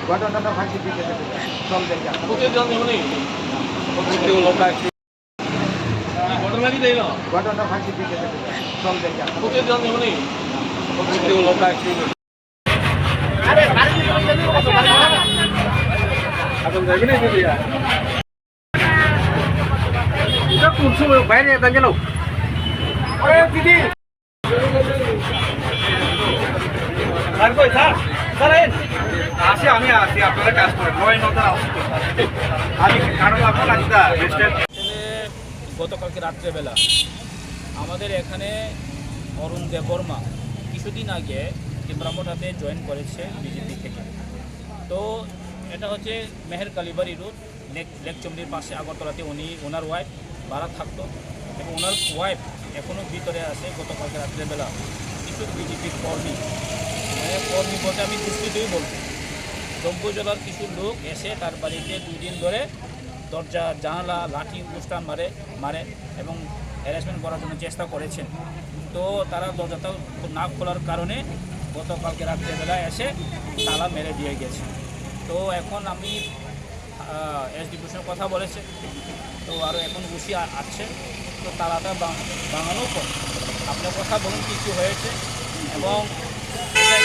ঘটনাটা ফাঁসি দিতে চল দেখা ঘটনা ফাঁসি দিতে চল দেখা বাইরে গেল দিদি আসি আমি আসি আপনারা কাজ করেন 9-9 আমি কারণ আপনার গতকালকে রাত্রেবেলা আমাদের এখানে অরুণ দেববর্মা কিছুদিন আগে ব্রাহ্মণহাটে জয়েন করেছে বিজেপি থেকে। তো এটা হচ্ছে মেহের কালীবাড়ি রোড লেকচমড়ির পাশে আগরতলাতে ওনার ওয়াইফ ভাড়া থাকতো এবং ওনার ওয়াইফ এখনও ভিতরে আছে। গতকালকে রাত্রেবেলা কিছু বিজেপির কর্মী বলতে আমি দৃষ্টিতেই বলবো দ্রব্যজলার কিছু লোক এসে তার বাড়িতে 2 দিন ধরে দরজা জানালা লাঠি অনুষ্ঠান মারে এবং হ্যারাসমেন্ট করার জন্য চেষ্টা করেছেন। তো তারা দরজাটা না খোলার কারণে গতকালকে রাত্রেবেলা এসে তালা মেরে দিয়ে গেছে। তো এখন আমি এসডিপির সঙ্গে কথা বলেছে, তো আরও এখন বসি আছে, তো তালাটা ভাঙানোর পর আপনার কথা বলুন কিছু হয়েছে। এবং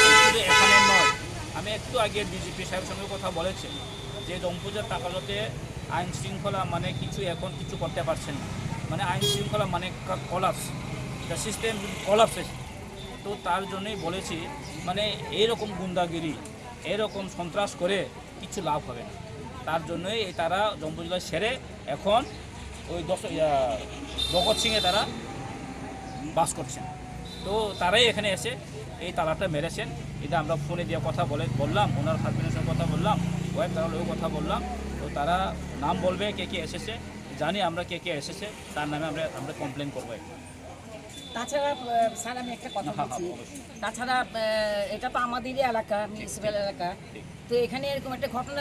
শুধু এখানে নয়, আমি একটু আগে ডিজিপি সাহেবের সঙ্গে কথা বলেছি যে দমপুজার টাকালতে আইন শৃঙ্খলা মানে কিছু করতে পারছেন না, মানে আইন শৃঙ্খলা মানে কলাপস, দ্য সিস্টেম কলাপস। তো তার জন্যই বলেছি মানে এইরকম গুন্ডাগিরি এরকম সন্ত্রাস করে কিছু লাভ হবে না। তার জন্যই তারা দমপুজা সেরে এখন ওই ভগৎ সিংয়ে তারা বাস করছেন। তো তারাই এখানে এসে এই তালাটা মেরেছেন। এটা আমরা ফোনে দিয়ে কথা বললাম, ওনার হাজবেন্ডের সঙ্গে কথা বললাম, ওয়াইফ তারা লোক কথা বললাম। তো তারা নাম বলবে কে এসেছে, জানি আমরা কে এসেছে, তার নামে আমরা কমপ্লেন করবো। তাছাড়া স্যার আমি একটা কথা বলছি, তাছাড়া এটা তো আমাদেরই এলাকা, মিউনিসিপ্যাল এলাকা। তো এখানে এরকম একটা ঘটনা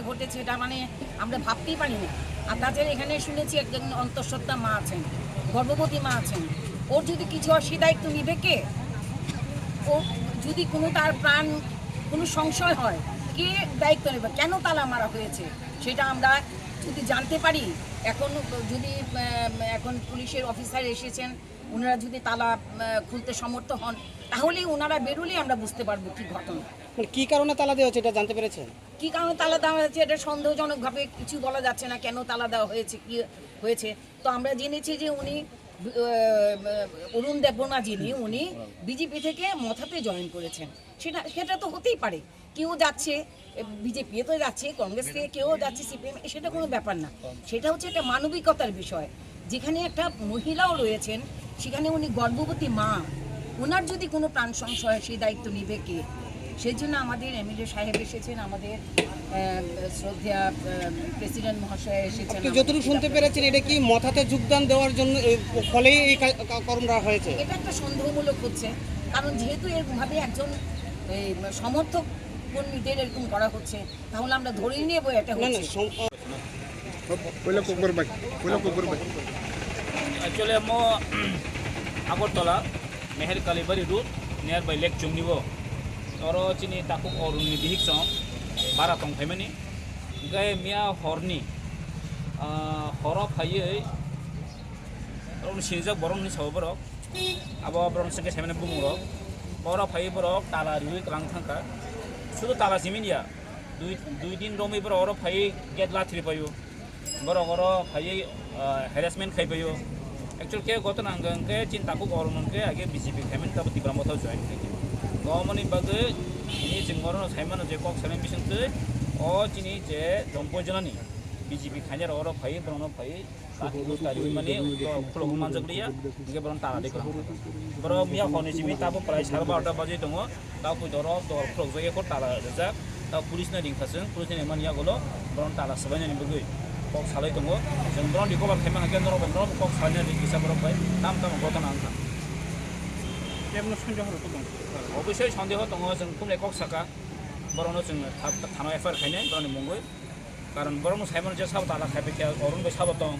ঘটেছে, এটা মানে আমরা ভাবতেই পারি না। আর তাছাড়া এখানে শুনেছি একজন অন্তঃসত্ত্বা মা আছেন, গর্ভবতী মা আছেন। ওর যদি কিছু হয় সে দায়িত্ব নিবে কে? ও যদি তার প্রাণ কোনো সংশয় হয়, কে দায়িত্ব নেবে? কেন তালা মারা হয়েছে সেটা আমরা যদি জানতে পারি। এখন পুলিশের অফিসার এসেছেন, ওনারা যদি তালা খুলতে সমর্থ হন তাহলেই ওনারা বেরোলেই আমরা বুঝতে পারবো কি ঘটনা, কি কারণে তালা দেওয়া হচ্ছে এটা জানতে পেরেছেন? কি কারণে তালা দেওয়া হয়েছে এটা সন্দেহজনকভাবে কিছু বলা যাচ্ছে না কেন তালা দেওয়া হয়েছে, কি হয়েছে। তো আমরা জেনেছি যে উনি অরুণ দেববর্মা উনি বিজেপি থেকে মথাতে জয়েন করেছেন। সেটা তো হতেই পারে, কেউ যাচ্ছে বিজেপি তো যাচ্ছে, কংগ্রেস থেকে কেউ যাচ্ছে সিপিএম, সেটা কোনো ব্যাপার না। সেটা হচ্ছে একটা মানবিকতার বিষয়। যেখানে একটা মহিলাও রয়েছেন, সেখানে উনি গর্ভবতী মা, ওনার যদি কোনো প্রাণ সংশয় সেই দায়িত্ব নিবে কে? সেই জন্য আমাদের এমএলএ সাহেব এসেছেন, আমাদের শ্রদ্ধা প্রেসিডেন্ট মহাশয় এসেছেন। যতটুকু শুনতে পেরেছেন এটা কি মথাতে যোগদান দেওয়ার জন্য ফলেই এই কর্মটা হয়েছে? এটা একটা সন্দেহমূলক হচ্ছে, কারণ যেহেতু এরকমভাবে একজন সমর্থক কর্মীদের এরকম করা হচ্ছে, তাহলে আমরা ধরেই নেব এটা হচ্ছে। Actually, mo Agortola, Meher Kalibari route nearby Lake Chumnibo. Toro chini takuk or ni dihik song, baratong family. Gay mia horni. horo phayi ron sinjak borong ni sawo borok abo borong sengke semene bumung rok horo phayi borok tala riwi klang thangka শুধু তালা সিমিনিয়া দুই দিন রমি বড় ওর phi gate লাথরি পাইও বড় বড় phi harassment খাই পাইও অ্যাকচুয়াল কে গত নাঙ্গকে চিন্তাকু গরমকে আগে বিজেপি খাইমেন তাবো তিব্রা মথাও জয়েন খাইকে গমনি বাগে ini jenggoron saimano je kok sanem bisente o jini je jompojoni BJP খাইনার ওর ফাই বড় ফাই বাকি তারি মানে ফ্লো মানজক দিয়া গে বড় তালা দেখো বড় মিয়া খনি সিমি তাবো প্রায় 12:30 বাজে দङ তাও কই দর দর ফ্লো জগে কো তালা রেজা তাও পুলিশ না দিংখাসং পুলিশ ne mania golo বড় তালা সবাই নি বগৈ kok salai dङ जों বড় ডিকোভার খাইমা হাকেন দর বড় kok salai ni bisa বড় ফাই নাম তাম গতনা আনতা এমন সন্দেহ হতো দং অবশ্যই সন্দেহ দङ जों কুমলে কক সাকা বড়নো जों থানা এফআইআর খাইনে বড় মঙ্গই কারণ বরং সাইমন যে সাব তালা খাইবে কে অরুণ বে সাব দং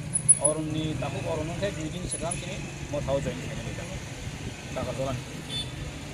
অরুণনি তাকু অরুণ খাই দুই দিন সেখান তিনি মথাও জয়েন খাইনে টাকা দলান